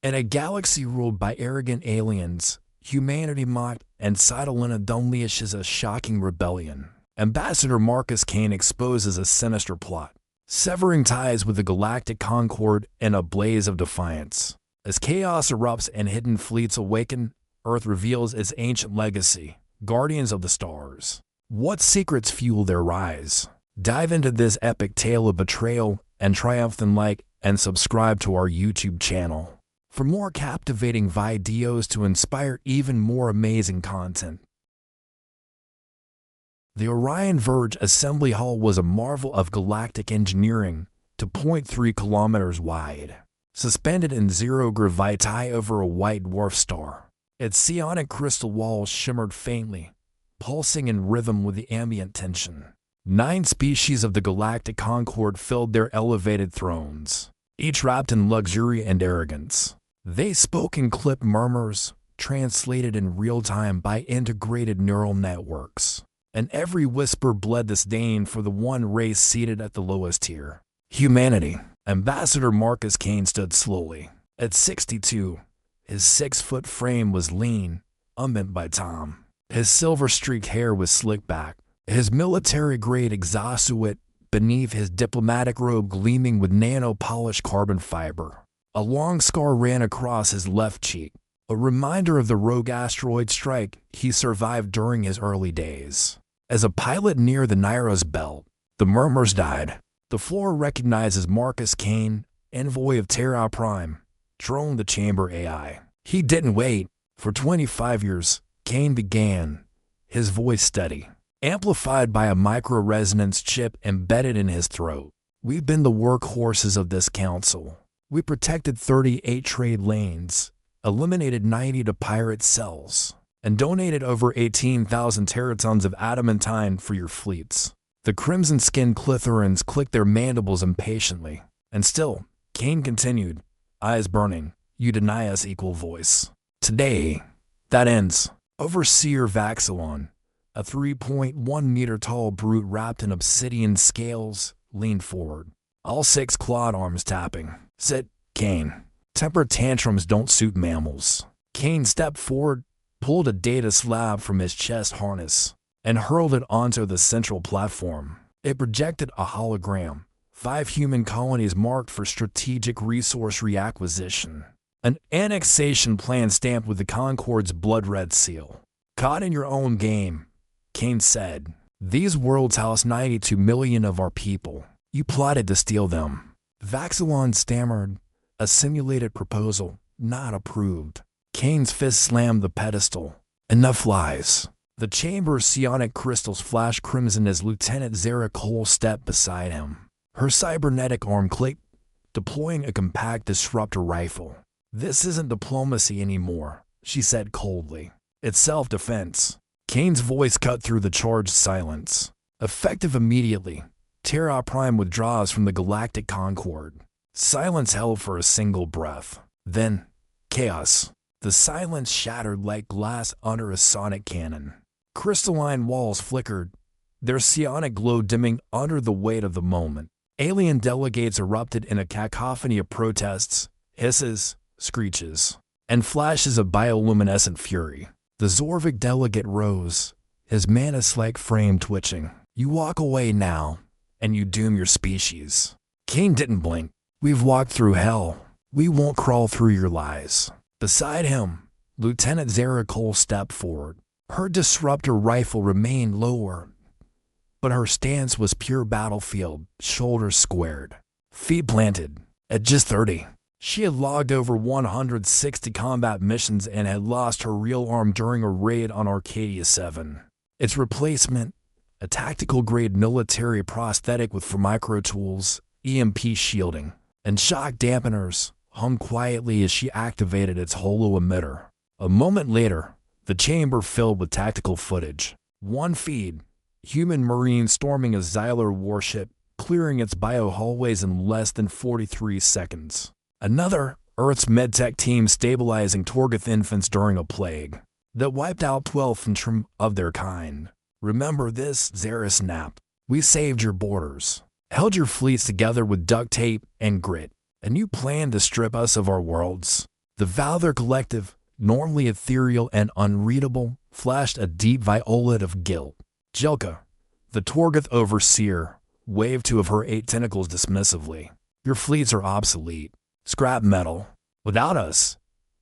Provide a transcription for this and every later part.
In a galaxy ruled by arrogant aliens, humanity mocked and Cytolina unleashes a shocking rebellion. Ambassador Marcus Kane exposes a sinister plot, severing ties with the Galactic Concord in a blaze of defiance. As chaos erupts and hidden fleets awaken, Earth reveals its ancient legacy, guardians of the stars. What secrets fuel their rise? Dive into this epic tale of betrayal and triumph, and like and subscribe to our YouTube channel for more captivating videos to inspire even more amazing content. The Orion Verge Assembly Hall was a marvel of galactic engineering, 2.3 kilometers wide, suspended in zero gravity over a white dwarf star. Its psionic crystal walls shimmered faintly, pulsing in rhythm with the ambient tension. 9 species of the Galactic Concord filled their elevated thrones, each wrapped in luxury and arrogance. They spoke in clipped murmurs, translated in real time by integrated neural networks, and every whisper bled disdain for the one race seated at the lowest tier: humanity. Ambassador Marcus Kane stood slowly. At 62, his 6-foot frame was lean, unbent by time. His silver-streaked hair was slicked back, his military-grade exosuit beneath his diplomatic robe gleaming with nano-polished carbon fiber. A long scar ran across his left cheek, a reminder of the rogue asteroid strike he survived during his early days. As a pilot near the Nairos belt, the murmurs died. The floor recognizes Marcus Kane, envoy of Terra Prime, drone the chamber AI. He didn't wait. For 25 years, Kane began, his voice steady, amplified by a micro-resonance chip embedded in his throat. We've been the workhorses of this council. We protected 38 trade lanes, eliminated 90 to pirate cells, and donated over 18,000 teratons of adamantine for your fleets. The crimson-skinned Clithorans clicked their mandibles impatiently. And still, Kane continued, eyes burning, you deny us equal voice. Today, that ends. Overseer Vaxilon, a 3.1-meter-tall brute wrapped in obsidian scales, leaned forward, all 6 clawed arms tapping. Sit, Kane. Temper tantrums don't suit mammals. Kane stepped forward, pulled a data slab from his chest harness, and hurled it onto the central platform. It projected a hologram, 5 human colonies marked for strategic resource reacquisition. An annexation plan stamped with the Concord's blood-red seal. Caught in your own game, Kane said. These worlds house 92 million of our people. You plotted to steal them. Vaxilon stammered, a simulated proposal, not approved. Kane's fist slammed the pedestal. Enough lies. The chamber's psionic crystals flashed crimson as Lieutenant Zara Cole stepped beside him. Her cybernetic arm clicked, deploying a compact disruptor rifle. This isn't diplomacy anymore, she said coldly. It's self-defense. Kane's voice cut through the charged silence. Effective immediately, Terra Prime withdraws from the Galactic Concord. Silence held for a single breath. Then, chaos. The silence shattered like glass under a sonic cannon. Crystalline walls flickered, their psionic glow dimming under the weight of the moment. Alien delegates erupted in a cacophony of protests, hisses, screeches, and flashes of bioluminescent fury. The Zorvik delegate rose, his mantis-like frame twitching. You walk away now, and you doom your species. Kane didn't blink. We've walked through hell. We won't crawl through your lies. Beside him, Lieutenant Zara Cole stepped forward. Her disruptor rifle remained lower, but her stance was pure battlefield, shoulders squared, feet planted. At just 30, she had logged over 160 combat missions and had lost her real arm during a raid on Arcadia 7. Its replacement, a tactical-grade military prosthetic with micro tools, EMP shielding, and shock dampeners, hummed quietly as she activated its holo emitter. A moment later, the chamber filled with tactical footage. One feed, human marines storming a Xylar warship, clearing its bio-hallways in less than 43 seconds. Another, Earth's medtech team stabilizing Torgoth infants during a plague that wiped out 12 of their kind. Remember this, Zara snapped. We saved your borders, held your fleets together with duct tape and grit, and you planned to strip us of our worlds. The Valor Collective, normally ethereal and unreadable, flashed a deep violet of guilt. Jelka, the Torgoth overseer, waved two of her 8 tentacles dismissively. Your fleets are obsolete. Scrap metal. Without us,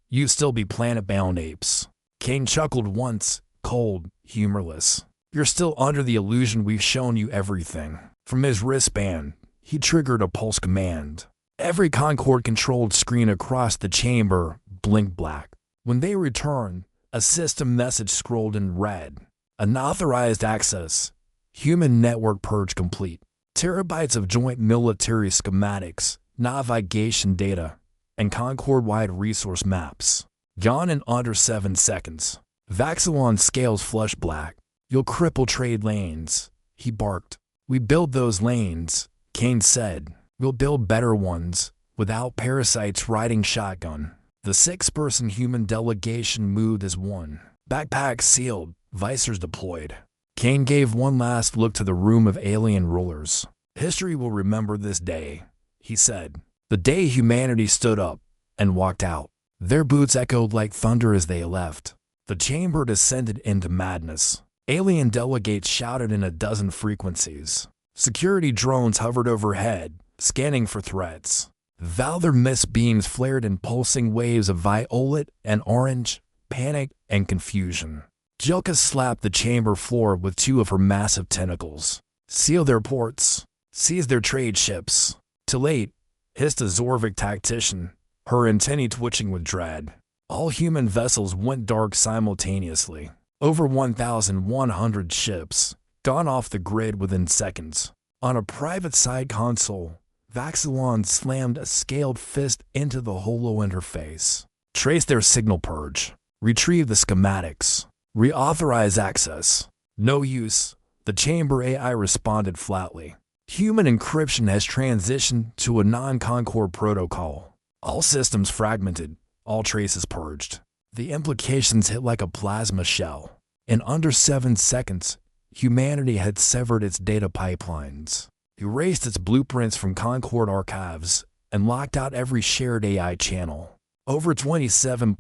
you'd still be planet-bound apes. Kane chuckled once, cold, humorless. You're still under the illusion we've shown you everything. From his wristband, he triggered a pulse command. Every Concord-controlled screen across the chamber blinked black. When they returned, a system message scrolled in red. Unauthorized access. Human network purge complete. Terabytes of joint military schematics, navigation data, and Concord-wide resource maps. Gone in under 7 seconds. Vaxilon's scales flushed black. You'll cripple trade lanes, he barked. We build those lanes, Kane said. We'll build better ones, without parasites riding shotgun. The 6-person human delegation moved as one. Backpacks sealed, visors deployed. Kane gave one last look to the room of alien rulers. History will remember this day, he said. The day humanity stood up and walked out. Their boots echoed like thunder as they left. The chamber descended into madness. Alien delegates shouted in a dozen frequencies. Security drones hovered overhead, scanning for threats. Valor mist beams flared in pulsing waves of violet and orange, panic and confusion. Jelka slapped the chamber floor with 2 of her massive tentacles. Seal their ports. Seize their trade ships. Too late, hissed a Zorvik tactician, her antennae twitching with dread. All human vessels went dark simultaneously. Over 1,100 ships, gone off the grid within seconds. On a private side console, Vaxilon slammed a scaled fist into the holo interface. Trace their signal purge. Retrieve the schematics. Reauthorize access. No use. The chamber AI responded flatly. Human encryption has transitioned to a non-Concord protocol. All systems fragmented, all traces purged. The implications hit like a plasma shell. In under 7 seconds, humanity had severed its data pipelines, erased its blueprints from Concord archives, and locked out every shared AI channel. Over 27.4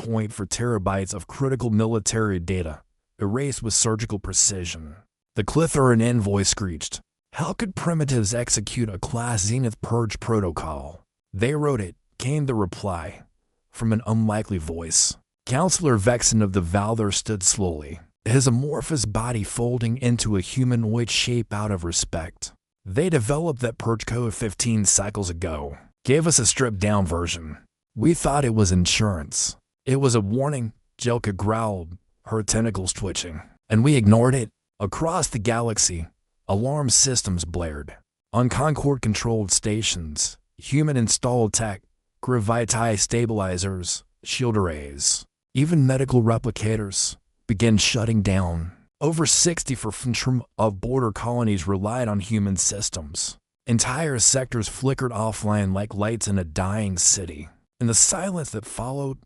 terabytes of critical military data, erased with surgical precision. The Clitheran envoy screeched. How could primitives execute a Class Zenith Purge protocol? They wrote it, came the reply, from an unlikely voice. Counselor Vexen of the Valor stood slowly, his amorphous body folding into a humanoid shape out of respect. They developed that Purge code 15 cycles ago, gave us a stripped-down version. We thought it was insurance. It was a warning, Jelka growled, her tentacles twitching. And we ignored it. Across the galaxy, alarm systems blared. On Concord-controlled stations, human-installed tech, gravitae stabilizers, shield arrays, even medical replicators, began shutting down. Over 60% of border colonies relied on human systems. Entire sectors flickered offline like lights in a dying city. In the silence that followed,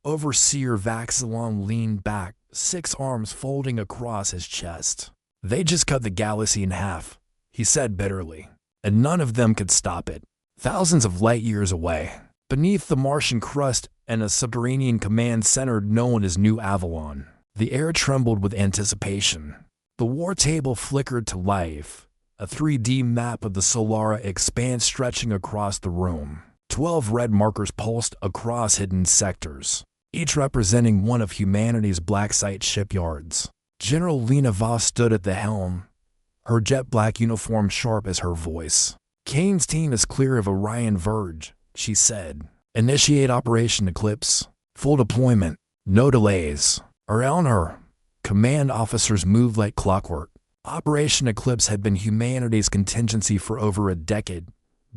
Overseer Vaxilon leaned back, 6 arms folding across his chest. They just cut the galaxy in half, he said bitterly, and none of them could stop it. Thousands of light years away, beneath the Martian crust and a subterranean command center known as New Avalon, the air trembled with anticipation. The war table flickered to life, a 3D map of the Solara expanse stretching across the room. 12 red markers pulsed across hidden sectors, each representing one of humanity's black site shipyards. General Lena Voss stood at the helm, her jet-black uniform sharp as her voice. Kane's team is clear of Orion Verge, she said. Initiate Operation Eclipse. Full deployment. No delays. Around her, command officers moved like clockwork. Operation Eclipse had been humanity's contingency for over a decade,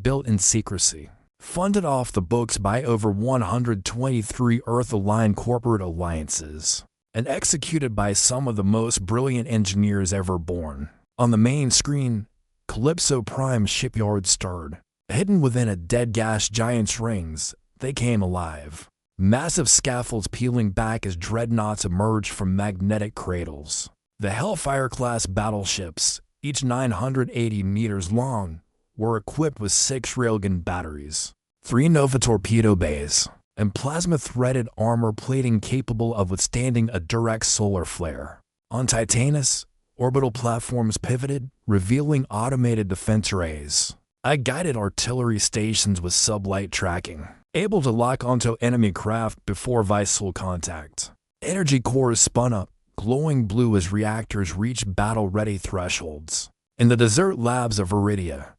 built in secrecy. Funded off the books by over 123 Earth-aligned corporate alliances, and executed by some of the most brilliant engineers ever born. On the main screen, Calypso Prime shipyard stirred. Hidden within a dead gas giant's rings, they came alive. Massive scaffolds peeling back as dreadnoughts emerged from magnetic cradles. The Hellfire-class battleships, each 980 meters long, were equipped with 6 railgun batteries, 3 Nova torpedo bays, and plasma-threaded armor plating capable of withstanding a direct solar flare. On Titanus, orbital platforms pivoted, revealing automated defense arrays. Guided artillery stations with sublight tracking, able to lock onto enemy craft before visceral contact. Energy cores spun up, glowing blue as reactors reached battle-ready thresholds. In the desert labs of Iridia,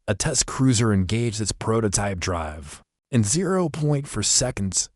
a test cruiser engaged its prototype drive. In 0.4 seconds,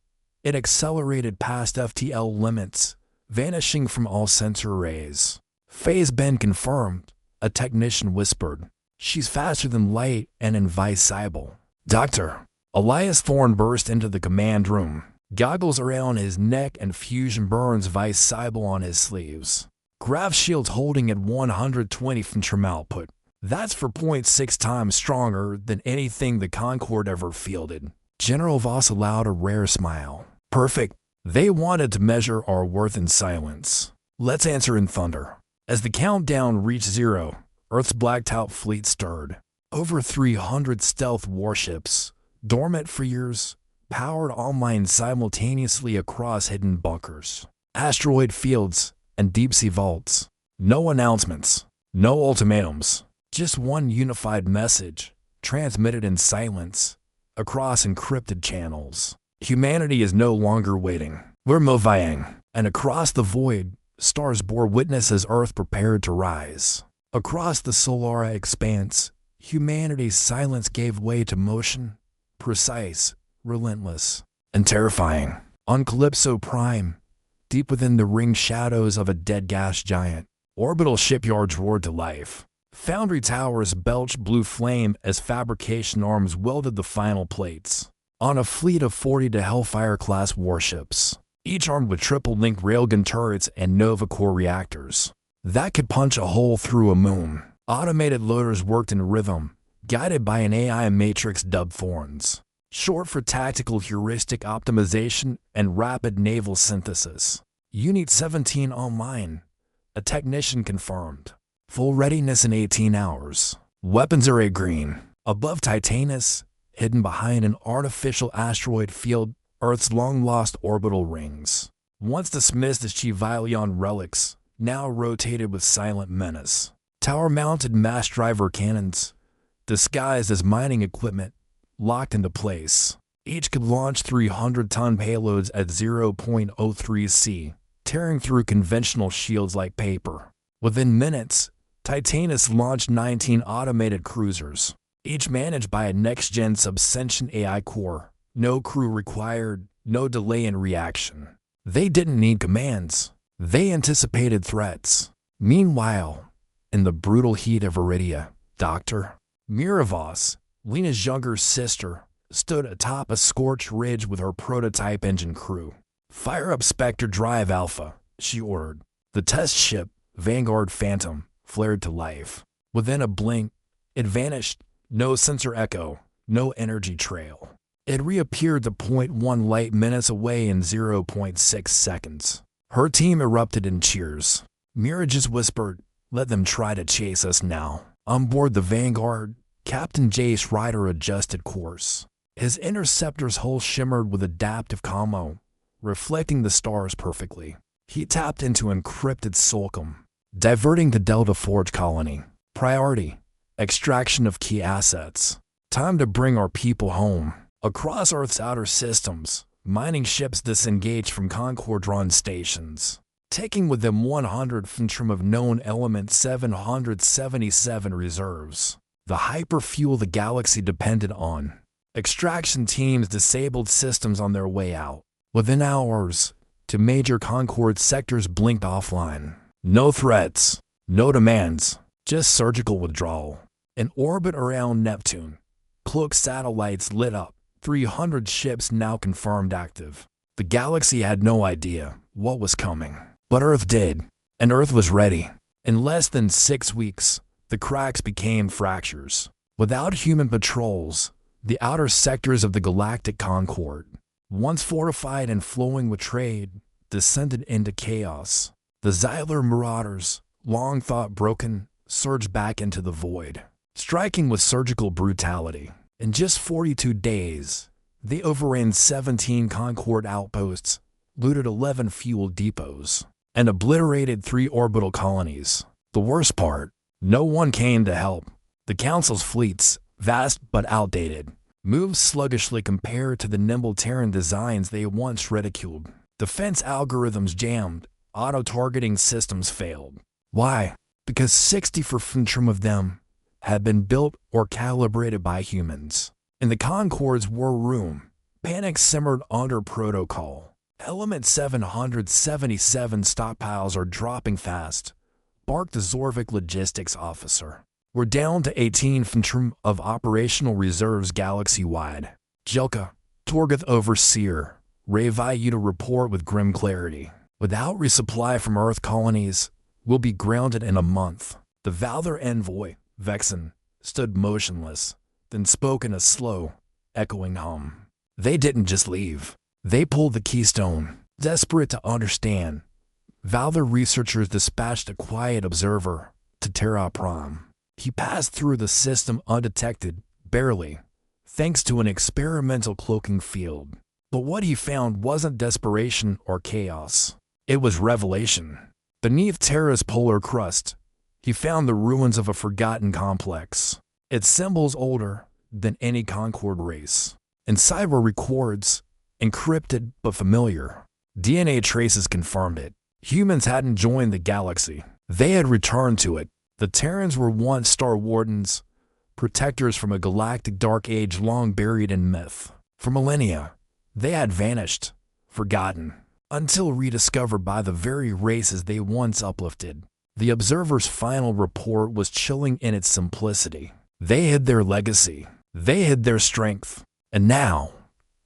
it accelerated past FTL limits, vanishing from all sensor arrays. Phase bend confirmed, a technician whispered. She's faster than light and invincible. Doctor, Elias Thorne burst into the command room, goggles around his neck and fusion burns visible on his sleeves. Grav shields holding at 120 infantry output. That's 4.6 times stronger than anything the Concord ever fielded. General Voss allowed a rare smile. Perfect. They wanted to measure our worth in silence. Let's answer in thunder. As the countdown reached 0, Earth's blacked-out fleet stirred. Over 300 stealth warships, dormant for years, powered online simultaneously across hidden bunkers, asteroid fields, and deep-sea vaults. No announcements, no ultimatums, just one unified message, transmitted in silence, across encrypted channels. Humanity is no longer waiting. We're moving. And across the void, stars bore witness as Earth prepared to rise. Across the solar expanse, humanity's silence gave way to motion, precise, relentless, and terrifying. On Calypso Prime, deep within the ringed shadows of a dead gas giant, orbital shipyards roared to life. Foundry towers belched blue flame as fabrication arms welded the final plates. On a fleet of 40 Hellfire-class warships, each armed with triple-linked railgun turrets and Nova Core reactors that could punch a hole through a moon. Automated loaders worked in rhythm, guided by an AI matrix dubbed Thorns, short for tactical heuristic optimization and rapid naval synthesis. Unit 17 online, a technician confirmed. Full readiness in 18 hours. Weapons array green. Above Titanus, hidden behind an artificial asteroid field, Earth's long-lost orbital rings. Once dismissed as Chivalion relics, now rotated with silent menace. Tower-mounted mass driver cannons, disguised as mining equipment, locked into place. Each could launch 300-ton payloads at 0.03 C, tearing through conventional shields like paper. Within minutes, Titanus launched 19 automated cruisers, each managed by a next-gen subsentient AI core. No crew required, no delay in reaction. They didn't need commands. They anticipated threats. Meanwhile, in the brutal heat of Iridia, Dr. Miravos, Lena's younger sister, stood atop a scorched ridge with her prototype engine crew. Fire up Spectre Drive Alpha, she ordered. The test ship, Vanguard Phantom, flared to life. Within a blink, it vanished. No sensor echo, no energy trail. It reappeared to 0.1 light minutes away in 0.6 seconds. Her team erupted in cheers. Mira just whispered, "Let them try to chase us now." On board the Vanguard, Captain Jace Ryder adjusted course. His interceptor's hull shimmered with adaptive commo, reflecting the stars perfectly. He tapped into encrypted Solcom, diverting the Delta Forge colony. Priority: extraction of key assets. Time to bring our people home. Across Earth's outer systems, mining ships disengaged from Concord-run stations, taking with them 100 infantry of known element 777 reserves, the hyperfuel the galaxy depended on. Extraction teams disabled systems on their way out. Within hours, two major Concord sectors blinked offline. No threats, no demands, just surgical withdrawal. In orbit around Neptune, cloaked satellites lit up. 300 ships now confirmed active. The galaxy had no idea what was coming, but Earth did, and Earth was ready. In less than 6 weeks, the cracks became fractures. Without human patrols, the outer sectors of the Galactic Concord, once fortified and flowing with trade, descended into chaos. The Xylar Marauders, long thought broken, surged back into the void, striking with surgical brutality. In just 42 days, They overran 17 Concord outposts, looted 11 fuel depots, and obliterated 3 orbital colonies. The worst part, no one came to help. The Council's fleets, vast but outdated, moved sluggishly compared to the nimble Terran designs they once ridiculed. Defense algorithms jammed, auto-targeting systems failed. Why? Because 64% of them had been built or calibrated by humans. In the Concord's war room, panic simmered under protocol. Element 777 stockpiles are dropping fast, barked the Zorvik logistics officer. We're down to 18% of operational reserves galaxy-wide. Jelka, Torgoth Overseer, Revi you to report with grim clarity. Without resupply from Earth colonies, we'll be grounded in a month. The Valor envoy, Vexen, stood motionless, then spoke in a slow, echoing hum. They didn't just leave. They pulled the keystone. Desperate to understand, Valor researchers dispatched a quiet observer to Terra Prime. He passed through the system undetected, barely, thanks to an experimental cloaking field. But what he found wasn't desperation or chaos. It was revelation. Beneath Terra's polar crust, he found the ruins of a forgotten complex. Its symbols older than any Concord race. Inside were records, encrypted but familiar. DNA traces confirmed it. Humans hadn't joined the galaxy. They had returned to it. The Terrans were once Star-Wardens, protectors from a galactic dark age long buried in myth. For millennia, they had vanished, forgotten, until rediscovered by the very races they once uplifted. The Observer's final report was chilling in its simplicity. They hid their legacy. They hid their strength. And now,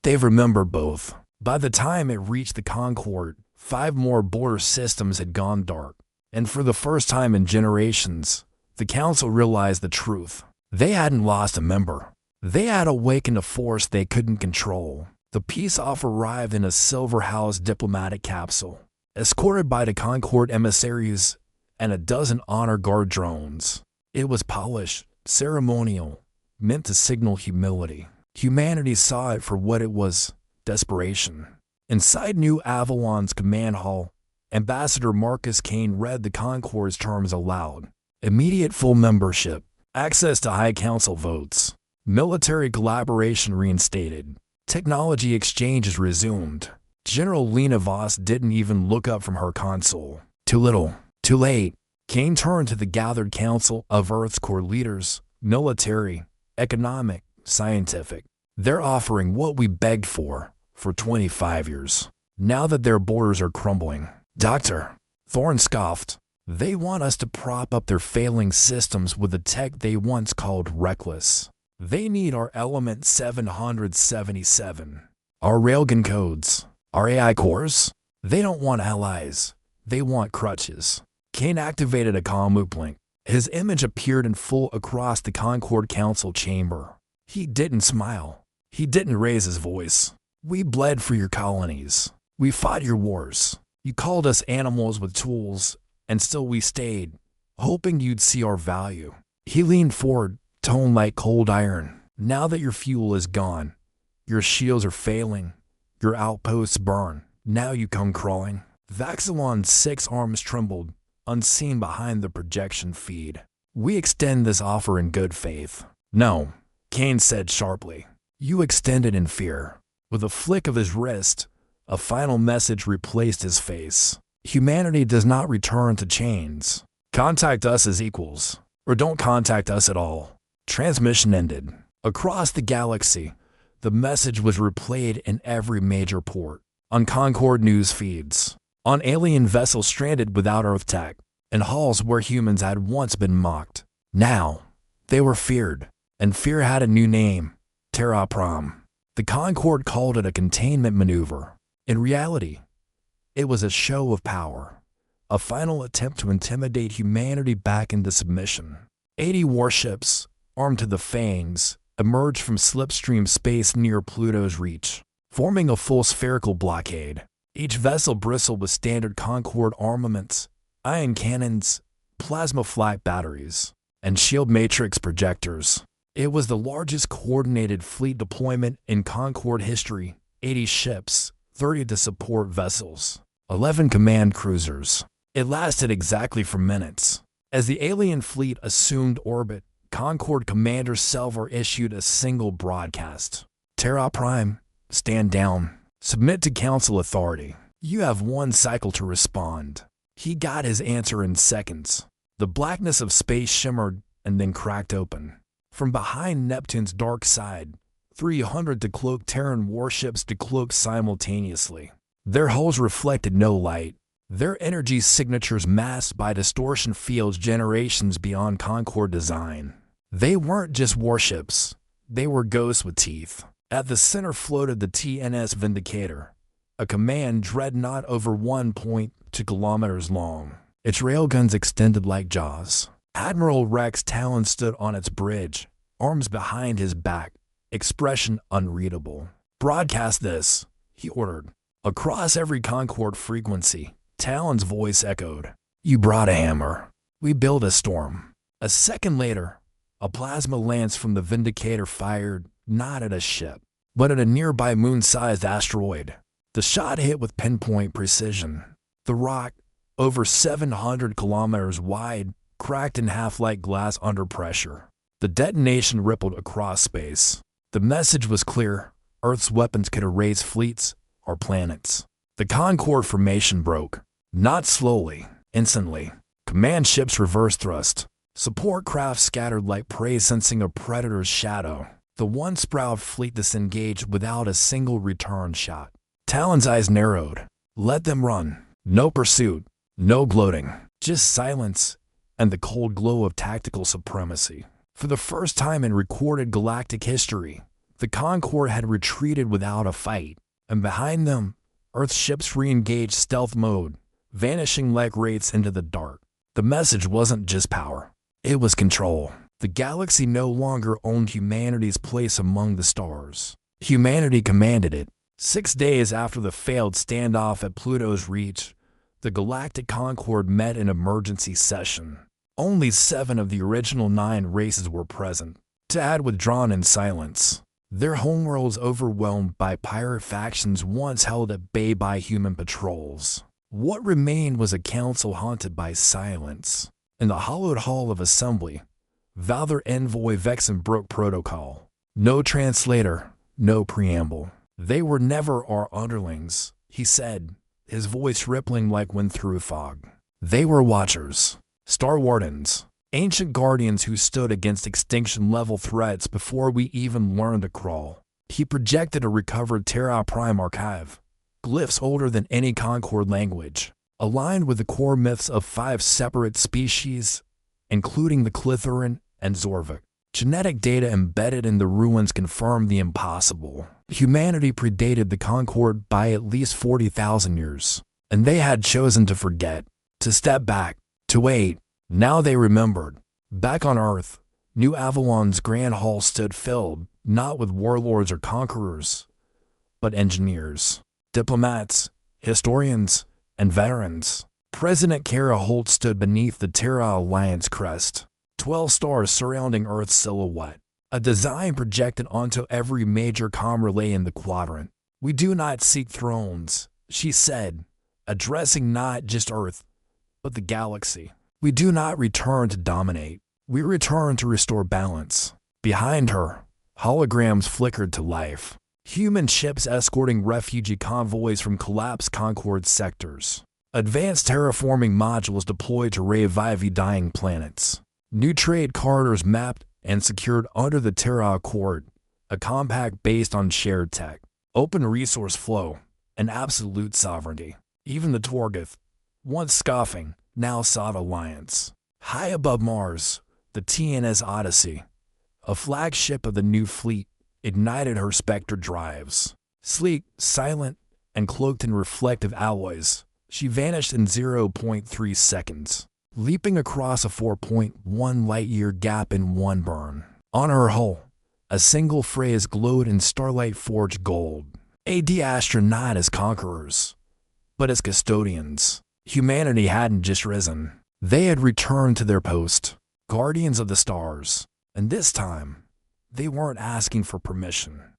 they remember both. By the time it reached the Concord, 5 more border systems had gone dark. And for the first time in generations, the Council realized the truth. They hadn't lost a member. They had awakened a force they couldn't control. The peace offer arrived in a silver-housed diplomatic capsule, escorted by the Concord emissaries and a dozen honor guard drones. It was polished, ceremonial, meant to signal humility. Humanity saw it for what it was, desperation. Inside New Avalon's command hall, Ambassador Marcus Kane read the Concord's terms aloud. Immediate full membership, access to High Council votes, military collaboration reinstated, technology exchanges resumed. General Lena Voss didn't even look up from her console. Too little, too late. Kane turned to the gathered council of Earth's core leaders, military, economic, scientific. They're offering what we begged for 25 years. Now that their borders are crumbling. Doctor, Thorne scoffed. They want us to prop up their failing systems with the tech they once called reckless. They need our Element 777, our railgun codes, our AI cores. They don't want allies. They want crutches. Kane activated a comm loop link. His image appeared in full across the Concord Council chamber. He didn't smile. He didn't raise his voice. We bled for your colonies. We fought your wars. You called us animals with tools, and still we stayed, hoping you'd see our value. He leaned forward, tone like cold iron. Now that your fuel is gone, your shields are failing, your outposts burn. Now you come crawling. Vaxilon's 6 arms trembled, unseen behind the projection feed. We extend this offer in good faith. No, Kane said sharply. You extend it in fear. With a flick of his wrist, a final message replaced his face. Humanity does not return to chains. Contact us as equals, or don't contact us at all. Transmission ended. Across the galaxy, the message was replayed in every major port, on Concord news feeds, on alien vessels stranded without Earth tech, in halls where humans had once been mocked. Now, they were feared, and fear had a new name, Terra Prime. The Concord called it a containment maneuver. In reality, it was a show of power, a final attempt to intimidate humanity back into submission. 80 warships, armed to the fangs, emerged from slipstream space near Pluto's reach, forming a full spherical blockade. Each vessel bristled with standard Concord armaments, ion cannons, plasma flight batteries, and shield matrix projectors. It was the largest coordinated fleet deployment in Concord history, 80 ships, 30 to support vessels, 11 command cruisers. It lasted exactly for minutes. As the alien fleet assumed orbit, Concord Commander Selvar issued a single broadcast. Terra Prime, stand down. Submit to Council authority. You have 1 cycle to respond. He got his answer in seconds. The blackness of space shimmered and then cracked open. From behind Neptune's dark side, 300 decloaked Terran warships decloaked simultaneously. Their hulls reflected no light, their energy signatures masked by distortion fields generations beyond Concord design. They weren't just warships, they were ghosts with teeth. At the center floated the TNS Vindicator, a command dreadnought over 1.2 kilometers long. Its railguns extended like jaws. Admiral Rex Talon stood on its bridge, arms behind his back, expression unreadable. Broadcast this, he ordered. Across every Concord frequency, Talon's voice echoed. You brought a hammer. We built a storm. A second later, a plasma lance from the Vindicator fired not at a ship, but at a nearby moon-sized asteroid. The shot hit with pinpoint precision. The rock, over 700 kilometers wide, cracked in half like glass under pressure. The detonation rippled across space. The message was clear. Earth's weapons could erase fleets or planets. The Concord formation broke. Not slowly, instantly. Command ships reverse thrust. Support craft scattered like prey sensing a predator's shadow. The once proud fleet disengaged without a single return shot. Talon's eyes narrowed. Let them run. No pursuit. No gloating. Just silence and the cold glow of tactical supremacy. For the first time in recorded galactic history, the Concord had retreated without a fight, and behind them, Earth's ships re-engaged stealth mode, vanishing like wraiths into the dark. The message wasn't just power, it was control. The galaxy no longer owned humanity's place among the stars. Humanity commanded it. 6 days after the failed standoff at Pluto's reach, the Galactic Concord met in emergency session. Only 7 of the original 9 races were present. Tad had withdrawn in silence. Their homeworlds overwhelmed by pirate factions once held at bay by human patrols. What remained was a council haunted by silence. In the hollowed hall of assembly, Valor Envoy Vexen broke protocol. No translator, no preamble. They were never our underlings, he said, his voice rippling like wind through fog. They were watchers. Star-Wardens, ancient guardians who stood against extinction-level threats before we even learned to crawl. He projected a recovered Terra Prime archive, glyphs older than any Concord language, aligned with the core myths of 5 separate species, including the Clitheran and Zorvik. Genetic data embedded in the ruins confirmed the impossible. Humanity predated the Concord by at least 40,000 years, and they had chosen to forget, to step back, to wait. Now they remembered. Back on Earth, New Avalon's Grand Hall stood filled, not with warlords or conquerors, but engineers, diplomats, historians, and veterans. President Kara Holt stood beneath the Terra Alliance crest, 12 stars surrounding Earth's silhouette, a design projected onto every major comm relay in the quadrant. We do not seek thrones, she said, addressing not just Earth, but the galaxy. We do not return to dominate. We return to restore balance. Behind her, holograms flickered to life. Human ships escorting refugee convoys from collapsed Concord sectors. Advanced terraforming modules deployed to revive dying planets. New trade corridors mapped and secured under the Terra Accord, a compact based on shared tech, open resource flow, and absolute sovereignty. Even the Torgoth, once scoffing, now sought alliance. High above Mars, the TNS Odyssey, a flagship of the new fleet, ignited her Spectre drives. Sleek, silent, and cloaked in reflective alloys, she vanished in 0.3 seconds, leaping across a 4.1 light-year gap in one burn. On her hull, a single phrase glowed in starlight-forged gold. AD astronaut as conquerors, but as custodians. Humanity hadn't just risen. They had returned to their post, guardians of the stars. And this time, They weren't asking for permission.